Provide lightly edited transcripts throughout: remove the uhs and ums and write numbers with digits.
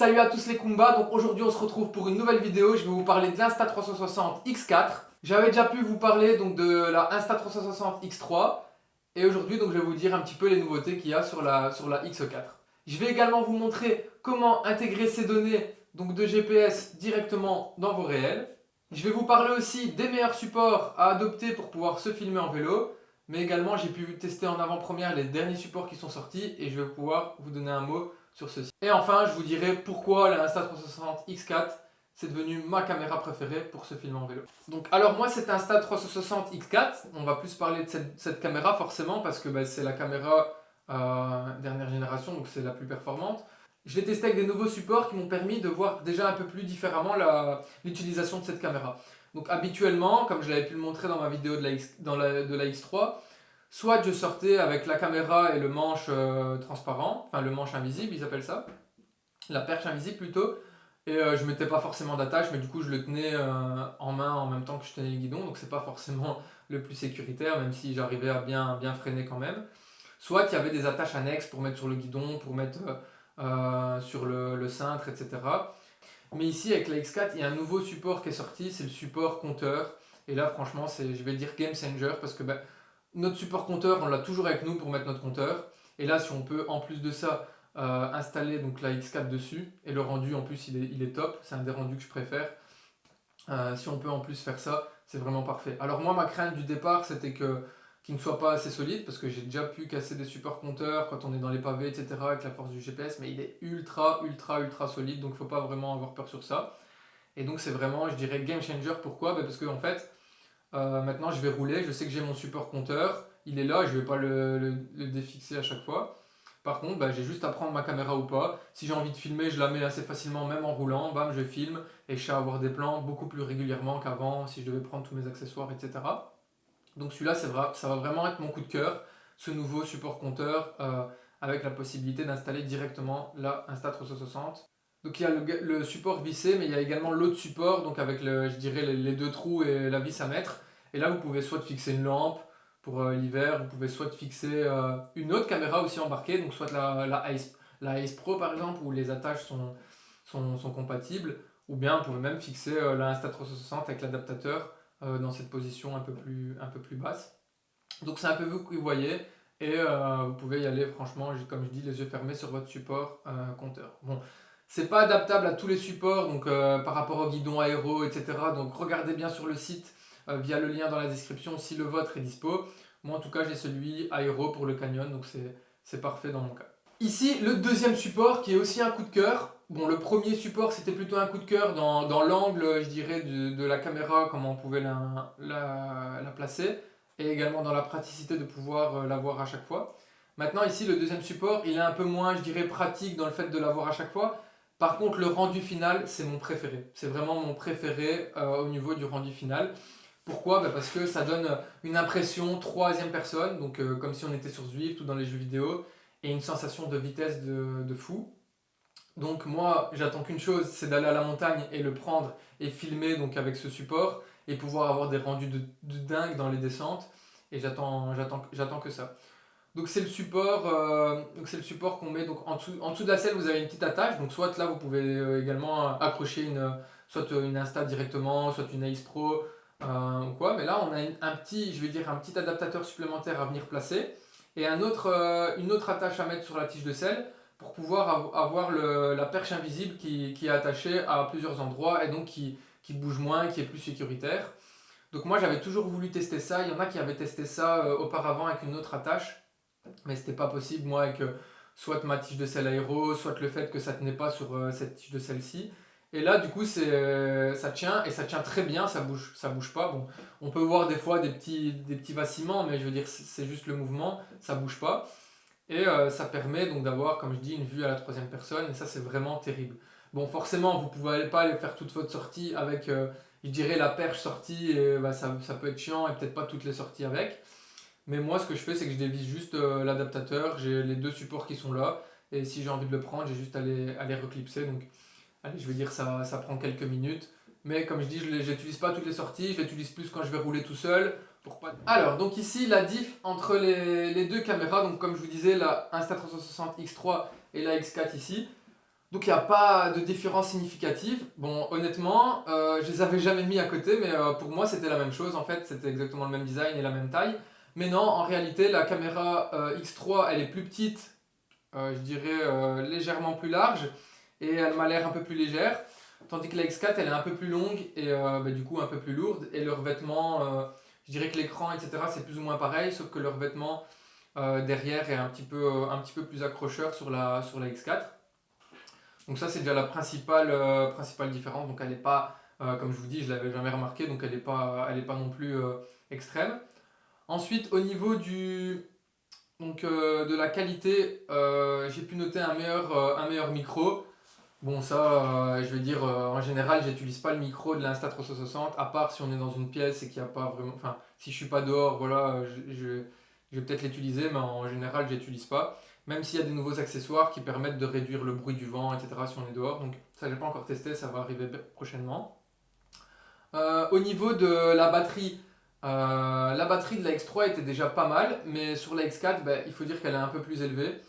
Salut à tous les Kumba, donc aujourd'hui on se retrouve pour une nouvelle vidéo. Je vais vous parler de l'Insta360 X4. J'avais déjà pu vous parler donc de la Insta360 X3 et aujourd'hui donc je vais vous dire un petit peu les nouveautés qu'il y a sur la X4. Je vais également vous montrer comment intégrer ces données donc de GPS directement dans vos réels. Je vais vous parler aussi des meilleurs supports à adopter pour pouvoir se filmer en vélo, mais également j'ai pu tester en avant-première les derniers supports qui sont sortis et je vais pouvoir vous donner un mot sur ceci. Et enfin, je vous dirai pourquoi la Insta360 X4 c'est devenu ma caméra préférée pour se filmer en vélo. Donc alors moi cette Insta360 X4, on va plus parler de cette caméra forcément parce que c'est la caméra dernière génération, donc c'est la plus performante. Je l'ai testé avec des nouveaux supports qui m'ont permis de voir déjà un peu plus différemment l'utilisation de cette caméra. Donc habituellement, comme je l'avais pu le montrer dans ma vidéo de la X3, soit je sortais avec la caméra et le manche transparent, enfin le manche invisible ils appellent ça, la perche invisible plutôt, et je mettais pas forcément d'attache, mais du coup je le tenais en main en même temps que je tenais le guidon, donc c'est pas forcément le plus sécuritaire, même si j'arrivais à bien freiner quand même. Soit il y avait des attaches annexes pour mettre sur le guidon, pour mettre sur le cintre, etc. Mais ici avec la X4, il y a un nouveau support qui est sorti, c'est le support compteur. Et là franchement, c'est, je vais dire game changer parce que notre support compteur, on l'a toujours avec nous pour mettre notre compteur. Et là, si on peut en plus de ça installer donc la X4 dessus, et le rendu en plus il est top, c'est un des rendus que je préfère. Si on peut en plus faire ça, c'est vraiment parfait. Alors moi, ma crainte du départ, c'était qu'il ne soit pas assez solide, parce que j'ai déjà pu casser des supports compteurs quand on est dans les pavés, etc., avec la force du GPS, mais il est ultra solide, donc il ne faut pas vraiment avoir peur sur ça. Et donc c'est vraiment, je dirais, game changer. Pourquoi? Parce que en fait, maintenant je vais rouler, je sais que j'ai mon support compteur, il est là, je ne vais pas le défixer à chaque fois. Par contre, j'ai juste à prendre ma caméra ou pas. Si j'ai envie de filmer, je la mets assez facilement, même en roulant. Bam, je filme et je sais avoir des plans beaucoup plus régulièrement qu'avant si je devais prendre tous mes accessoires, etc. Donc celui-là, ça va vraiment être mon coup de cœur, ce nouveau support compteur avec la possibilité d'installer directement la Insta360. Donc il y a le support vissé, mais il y a également l'autre support, donc avec je dirais les deux trous et la vis à mettre. Et là, vous pouvez soit fixer une lampe pour l'hiver, vous pouvez soit fixer une autre caméra aussi embarquée, donc soit la Ace Pro par exemple, où les attaches sont compatibles, ou bien vous pouvez même fixer la Insta360 avec l'adaptateur dans cette position un peu plus basse. Donc c'est un peu vous qui voyez, et vous pouvez y aller franchement, comme je dis, les yeux fermés sur votre support compteur. Bon, c'est pas adaptable à tous les supports, donc par rapport au guidon aéro, etc. Donc regardez bien sur le site via le lien dans la description si le vôtre est dispo. Moi en tout cas j'ai celui aéro pour le canyon, donc c'est parfait dans mon cas. Ici le deuxième support qui est aussi un coup de cœur. Bon, le premier support c'était plutôt un coup de cœur dans l'angle, je dirais, de la caméra, comment on pouvait la placer, et également dans la praticité de pouvoir l'avoir à chaque fois. Maintenant ici le deuxième support il est un peu moins, je dirais, pratique dans le fait de l'avoir à chaque fois. Par contre, le rendu final, c'est mon préféré. C'est vraiment mon préféré au niveau du rendu final. Pourquoi? Parce que ça donne une impression troisième personne, donc comme si on était sur Zwift ou dans les jeux vidéo, et une sensation de vitesse de fou. Donc moi, j'attends qu'une chose, c'est d'aller à la montagne et le prendre et filmer donc avec ce support et pouvoir avoir des rendus de dingue dans les descentes. Et j'attends que ça. Donc c'est le support, qu'on met donc en dessous de la selle. Vous avez une petite attache. Donc soit là vous pouvez également accrocher soit une Insta directement, soit une Ace Pro ou quoi. Mais là on a un petit, je vais dire un petit adaptateur supplémentaire à venir placer et une autre attache à mettre sur la tige de selle pour pouvoir avoir la perche invisible qui est attachée à plusieurs endroits et donc qui bouge moins, qui est plus sécuritaire. Donc moi j'avais toujours voulu tester ça. Il y en a qui avaient testé ça auparavant avec une autre attache. Mais c'était pas possible, moi, avec soit ma tige de selle aéro, soit le fait que ça tenait pas sur cette tige de celle-ci. Et là, du coup, ça tient, et ça tient très bien, ça bouge pas. Bon, on peut voir des fois des petits vacillements, mais je veux dire, c'est juste le mouvement, ça bouge pas. Et ça permet donc d'avoir, comme je dis, une vue à la troisième personne, et ça, c'est vraiment terrible. Bon, forcément, vous pouvez pas aller faire toute votre sortie avec, je dirais, la perche sortie, et ça peut être chiant, et peut-être pas toutes les sorties avec. Mais moi, ce que je fais, c'est que je dévisse juste l'adaptateur. J'ai les deux supports qui sont là. Et si j'ai envie de le prendre, j'ai juste à les reclipser. Donc, allez, je vais dire ça prend quelques minutes. Mais comme je dis, je n'utilise pas toutes les sorties. Je l'utilise plus quand je vais rouler tout seul. Pour pas... Alors, donc ici, la diff entre les deux caméras. Donc, comme je vous disais, la Insta360 X3 et la X4 ici. Donc il n'y a pas de différence significative. Bon, honnêtement, je les avais jamais mis à côté, mais pour moi c'était la même chose. En fait, c'était exactement le même design et la même taille. Mais non, en réalité, la caméra X3, elle est plus petite, je dirais légèrement plus large, et elle m'a l'air un peu plus légère. Tandis que la X4, elle est un peu plus longue et du coup un peu plus lourde. Et le revêtement, je dirais que l'écran, etc., c'est plus ou moins pareil, sauf que le revêtement derrière est un petit peu plus accrocheur sur la X4. Donc ça, c'est déjà la principale différence. Donc elle n'est pas, comme je vous dis, je ne l'avais jamais remarqué, donc elle est pas non plus extrême. Ensuite, au niveau de la qualité, j'ai pu noter un meilleur micro. Bon, ça, je vais dire, en général, j'utilise pas le micro de l'Insta360, à part si on est dans une pièce et qu'il n'y a pas vraiment. Enfin, si je suis pas dehors, voilà, je vais peut-être l'utiliser, mais en général, je l'utilise pas. Même s'il y a des nouveaux accessoires qui permettent de réduire le bruit du vent, etc., si on est dehors. Donc, ça, j'ai pas encore testé, ça va arriver prochainement. Au niveau de la batterie de la X3 était déjà pas mal, mais sur la X4, ben, il faut dire qu'elle est un peu plus élevée.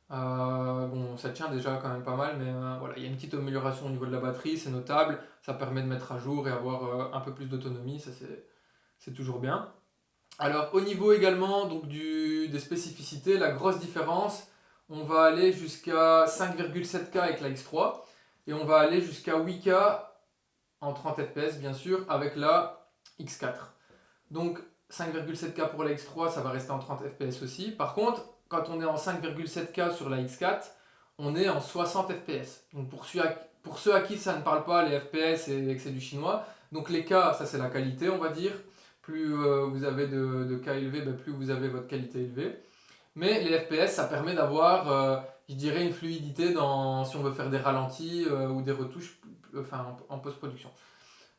Bon, ça tient déjà quand même pas mal, mais voilà, il y a une petite amélioration au niveau de la batterie, c'est notable, ça permet de mettre à jour et avoir un peu plus d'autonomie, ça c'est toujours bien. Alors au niveau également donc, des spécificités, la grosse différence, on va aller jusqu'à 5,7K avec la X3 et on va aller jusqu'à 8K en 30 fps bien sûr avec la X4. Donc 5,7K pour la X3, ça va rester en 30 fps aussi. Par contre, quand on est en 5,7K sur la X4, on est en 60 fps. Donc pour ceux à qui ça ne parle pas, les FPS et que c'est du chinois, donc les K, ça c'est la qualité, on va dire. Plus vous avez de K élevés, ben, plus vous avez votre qualité élevée. Mais les FPS, ça permet d'avoir, je dirais, une fluidité si on veut faire des ralentis ou des retouches enfin, en post-production.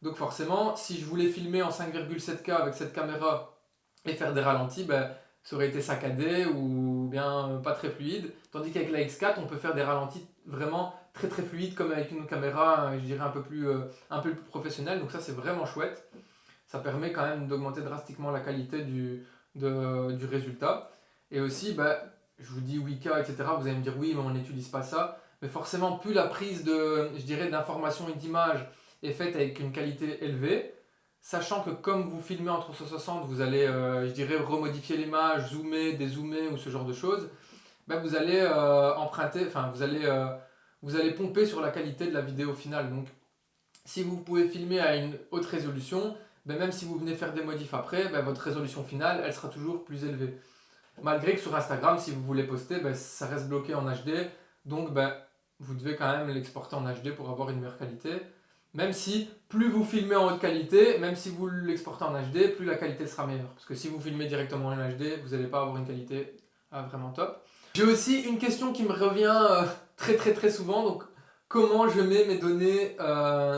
Donc forcément, si je voulais filmer en 5,7K avec cette caméra et faire des ralentis, ben, ça aurait été saccadé ou bien pas très fluide. Tandis qu'avec la X4, on peut faire des ralentis vraiment très très fluides comme avec une caméra, je dirais, un peu plus professionnelle. Donc ça, c'est vraiment chouette. Ça permet quand même d'augmenter drastiquement la qualité du résultat. Et aussi, ben, je vous dis 8K, etc. Vous allez me dire oui, mais on n'utilise pas ça. Mais forcément, plus la prise je dirais, d'information et d'image est faite avec une qualité élevée, sachant que comme vous filmez en 360, vous allez, je dirais, remodifier l'image, zoomer, dézoomer ou ce genre de choses, ben vous allez vous allez pomper sur la qualité de la vidéo finale. Donc, si vous pouvez filmer à une haute résolution, ben même si vous venez faire des modifs après, ben votre résolution finale, elle sera toujours plus élevée. Malgré que sur Instagram, si vous voulez poster, ben ça reste bloqué en HD, donc ben, vous devez quand même l'exporter en HD pour avoir une meilleure qualité. Même si plus vous filmez en haute qualité, même si vous l'exportez en HD, plus la qualité sera meilleure. Parce que si vous filmez directement en HD, vous n'allez pas avoir une qualité vraiment top. J'ai aussi une question qui me revient très très très souvent. Donc, comment je mets mes données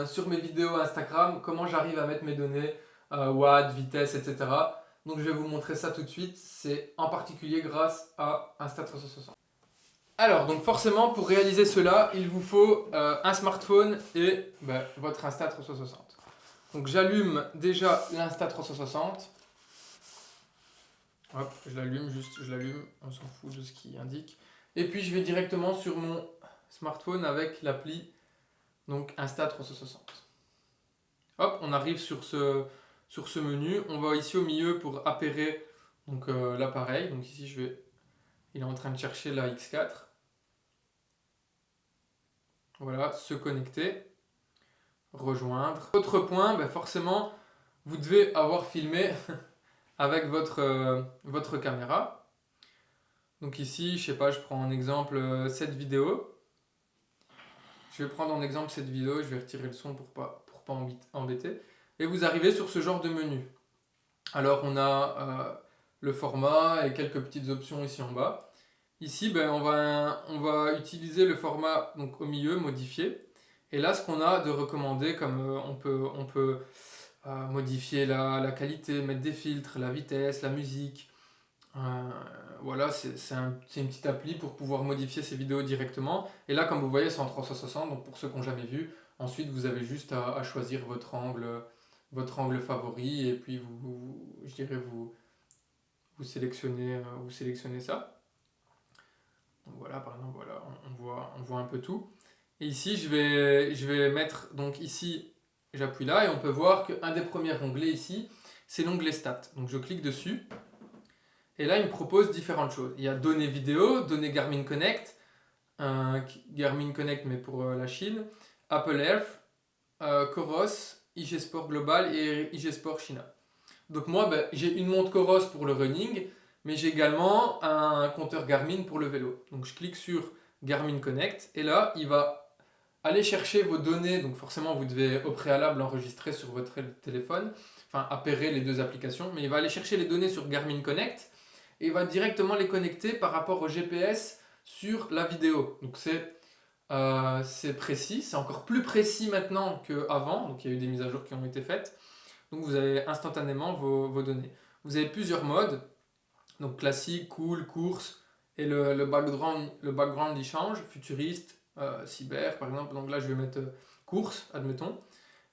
sur mes vidéos Instagram? Comment j'arrive à mettre mes données watts, vitesse, etc. Donc, je vais vous montrer ça tout de suite. C'est en particulier grâce à Insta360. Alors, donc forcément, pour réaliser cela, il vous faut un smartphone et votre Insta360. Donc, j'allume déjà l'Insta360. Hop, je l'allume, on s'en fout de ce qui indique. Et puis, je vais directement sur mon smartphone avec l'appli donc Insta360. Hop, on arrive sur ce menu. On va ici au milieu pour appairer l'appareil. Donc ici, il est en train de chercher la X4. Voilà, se connecter, rejoindre. Autre point, forcément, vous devez avoir filmé avec votre caméra. Donc ici, je sais pas, je prends en exemple cette vidéo. Je vais prendre en exemple cette vidéo, je vais retirer le son pour pas embêter. Et vous arrivez sur ce genre de menu. Alors on a le format et quelques petites options ici en bas. Ici, on va utiliser le format donc, au milieu, modifié. Et là, ce qu'on a de recommandé, comme on peut modifier la qualité, mettre des filtres, la vitesse, la musique. Voilà, c'est une petite appli pour pouvoir modifier ces vidéos directement. Et là, comme vous voyez, c'est en 360, donc pour ceux qui n'ont jamais vu. Ensuite, vous avez juste à choisir votre angle favori et puis je dirais vous sélectionnez ça. Donc voilà, par exemple, voilà, on voit un peu tout. Et ici, je vais mettre, donc ici, j'appuie là et on peut voir qu'un des premiers onglets ici, c'est l'onglet stats. Donc je clique dessus et là, il me propose différentes choses. Il y a données vidéo, données Garmin Connect, Garmin Connect mais pour la Chine, Apple Health, Coros, IG Sport Global et IG Sport China. Donc moi, ben, j'ai une montre Coros pour le running, mais j'ai également un compteur Garmin pour le vélo. Donc je clique sur Garmin Connect et là, il va aller chercher vos données. Donc forcément, vous devez au préalable enregistrer sur votre téléphone, enfin appairer les deux applications, mais il va aller chercher les données sur Garmin Connect et il va directement les connecter par rapport au GPS sur la vidéo. Donc c'est précis, c'est encore plus précis maintenant qu'avant, donc il y a eu des mises à jour qui ont été faites. Donc vous avez instantanément vos données. Vous avez plusieurs modes, donc classique, cool, course, et le background il change, futuriste, cyber par exemple, donc là je vais mettre course, admettons.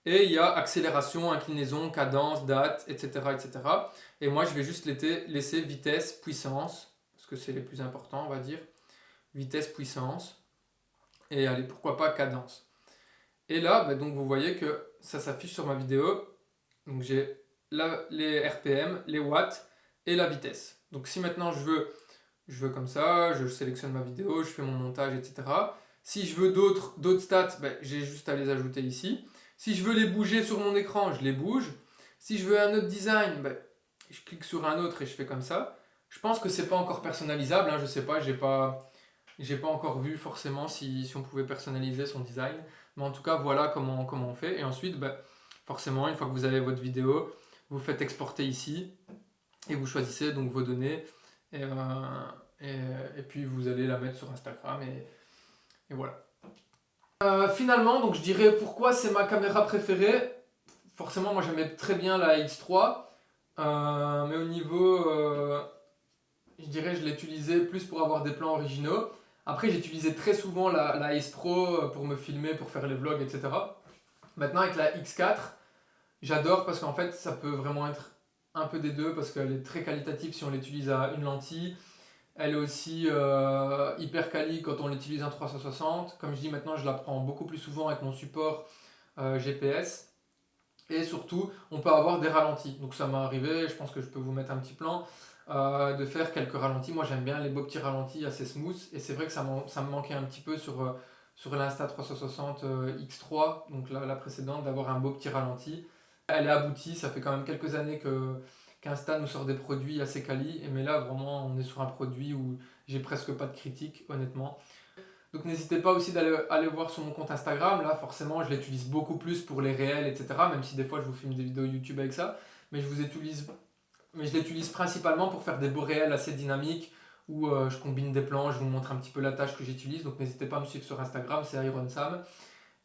Et il y a accélération, inclinaison, cadence, date, etc. etc. Et moi je vais juste laisser vitesse, puissance, parce que c'est les plus importants on va dire. Vitesse, puissance, et allez pourquoi pas cadence. Et là, bah, donc vous voyez que ça s'affiche sur ma vidéo. Donc j'ai les RPM, les watts et la vitesse. Donc si maintenant je veux comme ça, je sélectionne ma vidéo, je fais mon montage, etc. Si je veux d'autres stats, ben, j'ai juste à les ajouter ici. Si je veux les bouger sur mon écran, je les bouge. Si je veux un autre design, ben, je clique sur un autre et je fais comme ça. Je pense que c'est pas encore personnalisable, hein, je sais pas, j'ai pas encore vu forcément si on pouvait personnaliser son design. Mais en tout cas, voilà comment on fait. Et ensuite, ben, forcément, une fois que vous avez votre vidéo, vous faites exporter ici et vous choisissez donc vos données et, et puis vous allez la mettre sur Instagram et voilà. Finalement, donc je dirais pourquoi c'est ma caméra préférée. Forcément, moi j'aimais très bien la X3, mais au niveau, je dirais, je l'utilisais plus pour avoir des plans originaux. Après, j'utilisais très souvent la Ace Pro pour me filmer, pour faire les vlogs, etc. Maintenant, avec la X4, j'adore parce qu'en fait, ça peut vraiment être un peu des deux parce qu'elle est très qualitative si on l'utilise à une lentille. Elle est aussi hyper quali quand on l'utilise en 360. Comme je dis maintenant, je la prends beaucoup plus souvent avec mon support GPS. Et surtout, on peut avoir des ralentis. Donc ça m'est arrivé, je pense que je peux vous mettre un petit plan, de faire quelques ralentis. Moi j'aime bien les beaux petits ralentis assez smooth. Et c'est vrai que ça me manquait un petit peu sur l'Insta360 X3, donc la précédente, d'avoir un beau petit ralenti. Elle est aboutie, ça fait quand même quelques années qu'Insta nous sort des produits assez quali, mais là vraiment on est sur un produit où j'ai presque pas de critique honnêtement. Donc n'hésitez pas aussi aller voir sur mon compte Instagram, là forcément je l'utilise beaucoup plus pour les réels, etc. Même si des fois je vous filme des vidéos YouTube avec ça, mais je l'utilise principalement pour faire des beaux réels assez dynamiques où je combine des plans, je vous montre un petit peu la tâche que j'utilise, donc n'hésitez pas à me suivre sur Instagram, c'est IronSam.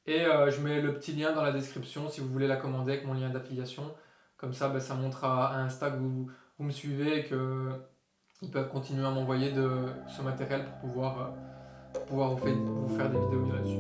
Et je mets le petit lien dans la description si vous voulez la commander avec mon lien d'affiliation. Comme ça, ben, ça montre à Insta que vous me suivez et qu'ils peuvent continuer à m'envoyer ce matériel pour pouvoir vous faire des vidéos là-dessus.